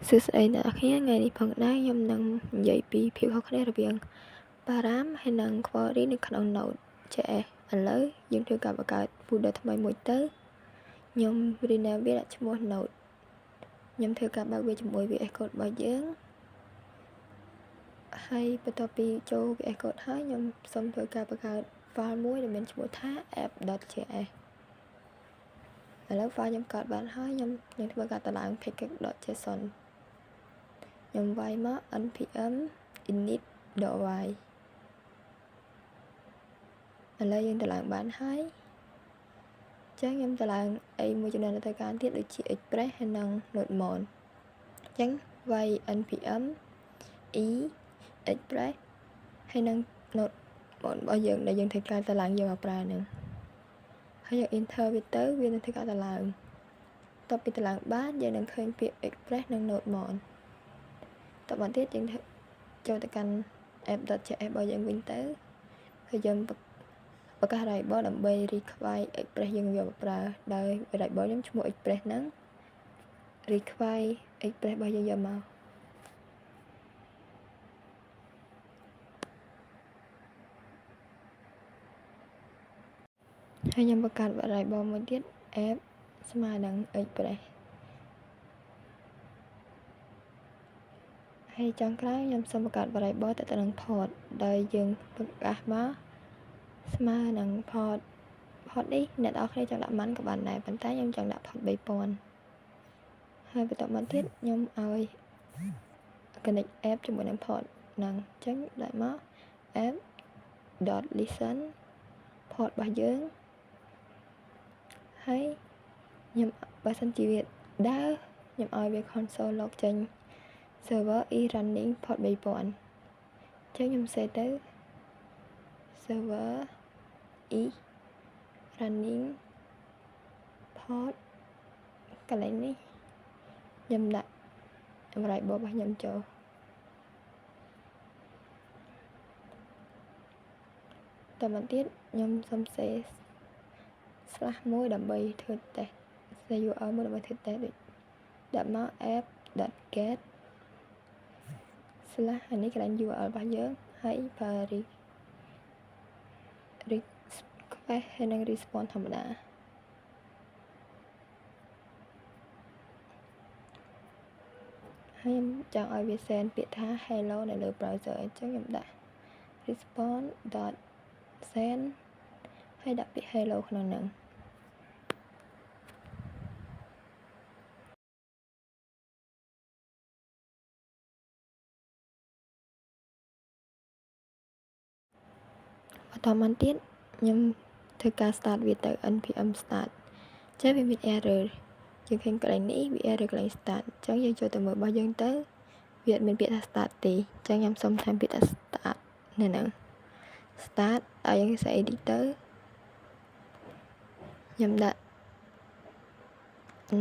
សួស្តីអ្នកនរគ្នាថ្ងៃនេះផងដែរខ្ញុំនឹងនិយាយពីភាពខុសគ្នារវាង param ហើយនិង query នៅក្នុង Node.js ឥឡូវយើងធ្វើការបង្កើត folder ថ្មីមួយទៅខ្ញុំ rename វាដាក់ឈ្មោះ Node ខ្ញុំធ្វើការបើកវាជាមួយ VS Code របស់យើងហើយបន្ទាប់ពីចូល VS Code ហើយខ្ញុំសូមធ្វើការបង្កើត file មួយដែលមានឈ្មោះថា app.js ឥឡូវ file ខ្ញុំកើតបានហើយខ្ញុំធ្វើការតម្លើង package.json ខ្ញុំវាយមក npm init.y ឥឡូវយើងតម្លើងបានហើយចឹងខ្ញុំតម្លើងអីមួយចំនួនទៅការទៀតដូចជា express ហើយនិង nodemon ចឹងវាយ npm e express ហើយនិង nodemon របស់យើងដែលយើងធ្វើការតម្លើងយកមកប្រើនឹងហើយយើង enter វាទៅវានឹងធ្វើការតម្លើងតបពីតម្លើងបានយើងនឹងឃើញពាក្យ express និង nodemon តបទៀតយើងចូលទៅកាន់ app.js របស់យើងវិញទៅហើយយើងបង្កើត variable ដើម្បី require express យើងយកមកប្រើដោយ variable ខ្ញុំឈ្មោះ express ហ្នឹង require express របស់យើងយកមកហើយខ្ញុំបង្កើត variable មួយទៀត app ស្មើនឹង express ហើយចុងក្រោយខ្ញុំសូមបង្កើត variable ទៅនឹង port ដោយយើងប្រកាសមកស្មើនឹង port នេះអ្នកនរគ្នាចង់ដាក់ម៉ាន់ក៏បានដែរប៉ុន្តែខ្ញុំចង់ដាក់ port 3000ហើយបន្តមកទៀតខ្ញុំឲ្យ connect app ជាមួយនឹង port ហ្នឹងអញ្ចឹងដាក់មក app.listen port របស់យើងហើយខ្ញុំបើសិនជាវាដើរខ្ញុំឲ្យវា console log ចេញ server is running port 3000អញ្ចឹងខ្ញុំសេទៅ server is running port កន្លែងនេះខ្ញុំដាក់ variable របស់ខ្ញុំចូលតមកទៀតខ្ញុំសុំសេ/មួយដើម្បីធ្វើ test សេ URL មួយដើម្បីធ្វើ test ដូចដាក់មក app.get/ អានេះកន្លែង URL របស់យើងហើយប្រើ request ហើយនឹង response ធម្មតាហើយខ្ញុំចង់ឲ្យវា send ពាក្យថា hello នៅលើ browser អញ្ចឹងខ្ញុំដាក់ response.send ហើយដាក់ពាក្យ hello ក្នុងហ្នឹងបន្តមកទៀតខ្ញុំធ្វើការ start វាទៅ npm start ចឹងវាមាន error យើងឃើញកន្លែងនេះវា error កន្លែង start អញ្ចឹងយើងចូលទៅមើលរបស់យើងទៅវាអត់មានពាក្យថា start ទេអញ្ចឹងខ្ញុំសុំថែមពាក្យថា start នៅហ្នឹង start ឲ្យយើងសេ edit ទៅខ្ញុំដាក់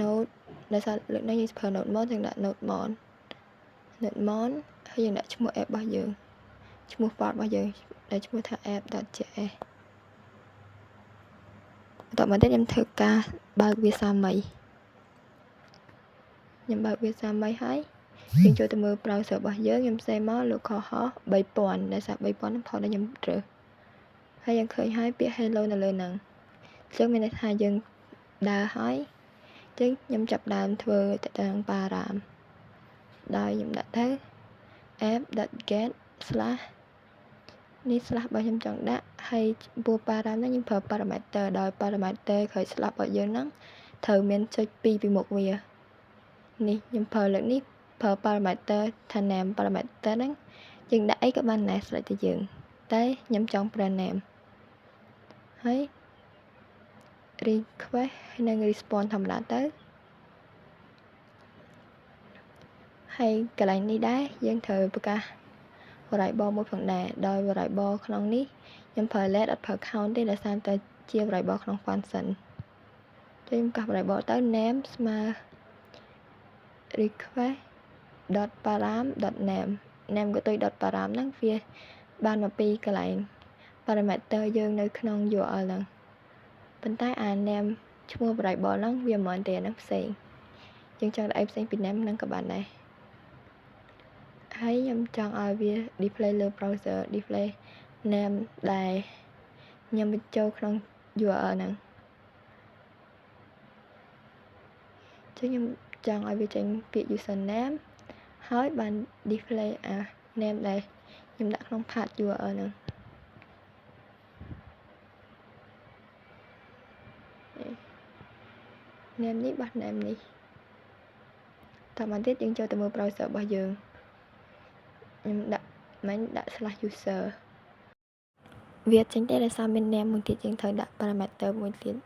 node ដោយសារលើកនេះយើងប្រើ nodemon យើងដាក់ nodemon ហើយយើងដាក់ឈ្មោះ app របស់យើងឈ្មោះ file របស់យើងដែលឈ្មោះថា app.js បន្តមកទៀតខ្ញុំធ្វើការបើកវាសាមីខ្ញុំបើកវាសាមីហើយយើងចូលទៅមើល browser របស់យើងខ្ញុំសេមក localhost 3000ដែលសារ3000ហ្នឹងផុសដែលខ្ញុំរើសហើយយើងឃើញហើយពាក្យ hello នៅលើហ្នឹងអញ្ចឹងមានន័យថាយើងដើរហើយអញ្ចឹងខ្ញុំចាប់ដើមធ្វើទៅតាម param ដោយខ្ញុំដាក់ទៅ app.get/ នេះ slash របស់ខ្ញុំចង់ដាក់ហើយពូ param ហ្នឹងខ្ញុំប្រើ parameter ដោយ parameter ក្រោយ slash របស់យើងហ្នឹងត្រូវមានចុច2ពីមុខវានេះខ្ញុំប្រើលើកនេះប្រើ parameter ថា name parameter ហ្នឹងយើងដាក់អីក៏បានដែរស្រេចតែយើងតែខ្ញុំចង់ប្រើ name ហើយ request និង response ធម្មតាទៅហើយកន្លែងនេះដែរយើងត្រូវប្រកាស variable មួយផងដែរដោយ variable ក្នុងនេះខ្ញុំប្រើ let អត់ប្រើ count ទេដោយសារតែជា variable ក្នុង function ខ្ញុំកាស variable ទៅ name ស្មើ request.param.name name ក៏ទុយ .param ហ្នឹងវាបានមកពីកន្លែង parameter យើងនៅក្នុង URL ហ្នឹងប៉ុន្តែអា name ឈ្មោះ variable ហ្នឹងវាមិនមែនទេហ្នឹងផ្សេងយើងចង់ដាក់អីផ្សេងពី name ហ្នឹងក៏បានដែរ ហើយខ្ញុំចង់ឲ្យវា display លើ browser display name ដែលខ្ញុំបញ្ចូលក្នុង URL ហ្នឹងចឹងខ្ញុំចង់ឲ្យវាចេញពាក្យ username ហើយបាន display name ដែលខ្ញុំដាក់ក្នុង path URL ហ្នឹងname នេះបោះ name នេះតមកទៀតយើងចូលទៅមើល browser របស់យើងខ្ញុំដាក់ /user វាចេញតែដោយសារមាន name មួយទៀតយើងត្រូវដាក់ parameter មួយទៀត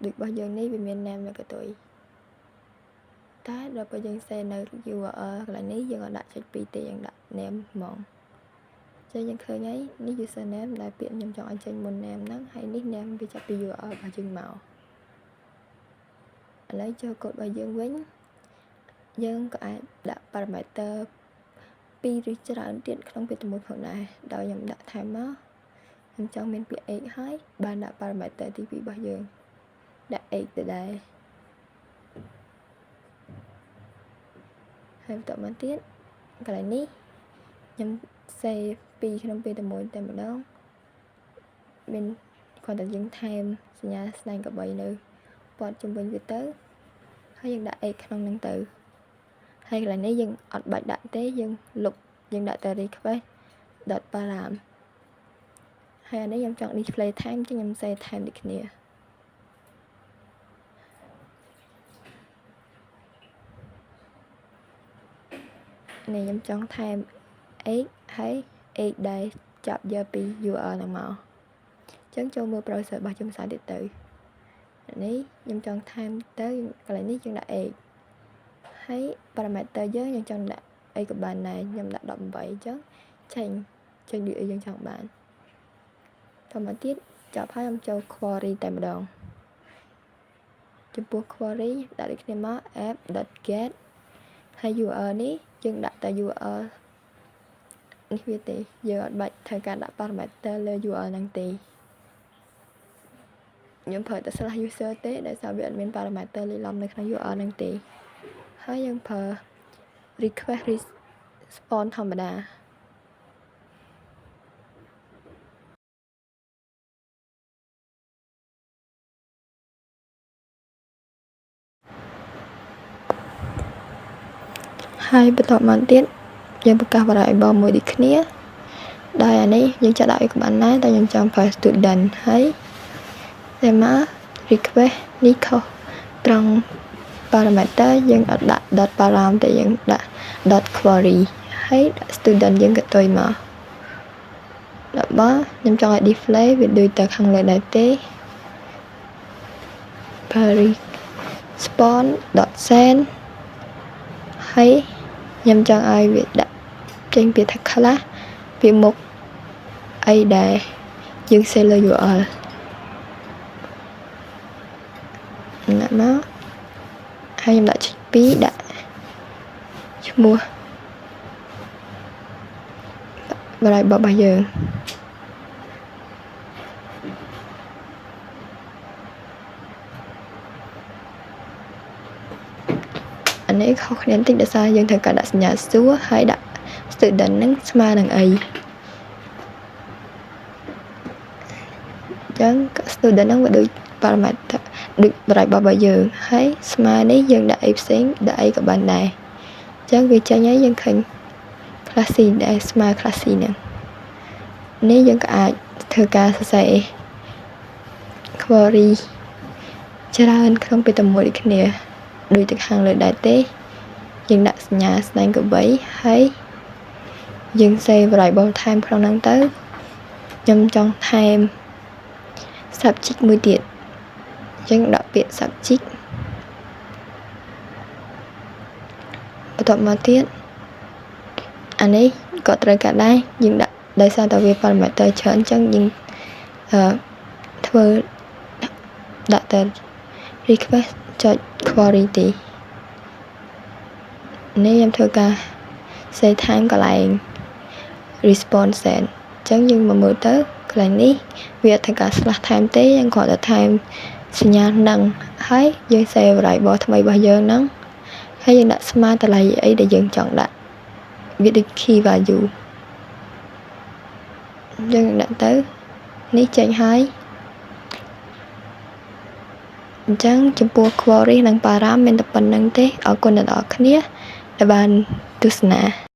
ដូចរបស់យើងនេះវាមាន name នៅកតុយតែដល់ពេលយើង save នៅ URL កន្លែងនេះយើងអត់ដាក់ចុច2ទេយើងដាក់ name ហ្មងចឹងយើងឃើញហើយនេះ username ដែលពាក្យខ្ញុំចង់ឲ្យចេញមុន name ហ្នឹងហើយនេះ name វាចាប់ពី URL របស់យើងមកឥឡូវចូលកូដរបស់យើងវិញយើងក៏អាចដាក់ parameter 2 ឬច្រើនទៀតក្នុងពាក្យតែមួយផងដែរដោយខ្ញុំដាក់ថែមមកខ្ញុំចង់មានពាក្យ x ហើយបានដាក់ parameter ទី2របស់យើងដាក់ x ទៅដែរហើយបន្តមកទៀតកន្លែងនេះខ្ញុំ save ពីក្នុងពាក្យតែមួយតែម្ដងមានគ្រាន់តែយើងថែមសញ្ញាស្នែងកបីនៅព័ទ្ធជុំវិញវាទៅហើយយើងដាក់ x ក្នុងហ្នឹងទៅហើយកន្លែងនេះយើងអត់បាច់ដាក់ទេយើងលុបយើងដាក់តែ request.param ហើយអានេះខ្ញុំចង់ display time ចឹងខ្ញុំ save time ដូចគ្នានេះខ្ញុំចង់ថែម x ហើយ x ដែលចាប់យកពី URL ហ្នឹងមកចឹងចូលមើល browser របស់ខ្ញុំសារទៀតទៅនេះខ្ញុំចង់ថែមទៅកន្លែងនេះយើងដាក់ x ហើយ parameter យើងចង់ដាក់អីក៏បានដែរខ្ញុំដាក់18អញ្ចឹងចេញដូចយើងចង់បានតមកទៀតចប់ហើយខ្ញុំចូល query តែម្ដងចំពោះ query ដាក់ដូចគ្នាមក app.get ហើយ URL នេះយើងដាក់តែ URL នេះវាទេយើងអត់បាច់ត្រូវការដាក់ parameter លើ URL ហ្នឹងទេខ្ញុំប្រើតែ /user ទេដោយសារវាអត់មាន parameter លាយឡំនៅក្នុង URL ហ្នឹងទេហើយយើងប្រើ request response ធម្មតាហើយបន្តមកទៀតយើងបង្កើត variable មួយដូចគ្នាដោយអានេះយើងចាក់ដាក់អីក៏បានដែរតែខ្ញុំចង់ប្រើ student ហើយតែមក request នេះខុសត្រង់ parameter យើងអត់ដាក់ .param តែយើងដាក់ .query ហើយ student យើងក៏ទុយមកដល់ខ្ញុំចង់ឲ្យ display វាដូចទៅខាងលើដែរទេ response.send ហើយខ្ញុំចង់ឲ្យវាដាក់ចេញពាក្យថា class ពីមុខអីដែលយើង save លើ URL ដាក់មកហើយខ្ញុំដាក់2ដាក់ឈ្មោះ variable របស់យើងអានេះខុសគ្នាបន្តិចដោយសារយើងត្រូវការដាក់សញ្ញាសួរហើយដាក់ student ហ្នឹងស្មើនឹងអីចឹង student ហ្នឹងវាដូច parameter ដូច variable របស់យើងហើយស្មើនេះយើងដាក់អីផ្សេងដាក់អីក៏បានដែរចឹងវាចេញហើយយើងឃើញ class C ដែលស្មើ class C ហ្នឹងនេះយើងក៏អាចធ្វើការសរសេរ query ច្រើនក្នុងពេលតែមួយដូចគ្នាដូចទៅខាងលើដែរទេយើងដាក់សញ្ញាស្នែងកបីហើយយើង save variable ថែមក្នុងហ្នឹងទៅខ្ញុំចង់ថែម subject មួយទៀតអញ្ចឹងដាក់ពាក្យ subject បន្ទាប់មកទៀតអានេះក៏ត្រូវការដែរយើងដាក់ដោយសារតែវា parameter ច្រើនអញ្ចឹងយើងធ្វើដាក់តែ request .query ទេនេះខ្ញុំធ្វើការ save time កន្លែង response send អញ្ចឹងយើងមកមើលទៅកន្លែងនេះវាអត់ធ្វើការ /time ទេយើងគ្រាន់តែថែមសញ្ញានឹងហើយយើង save variable ថ្មីរបស់យើងហ្នឹងហើយយើងដាក់ស្មើតម្លៃអីដែលយើងចង់ដាក់ វាដូច key value យើងដាក់ទៅនេះចេញហើយអញ្ចឹងចំពោះ query និង param មានតែប៉ុណ្្នឹងទេអរគុណដល់អ្នកគ្នាដែលបានទស្សនា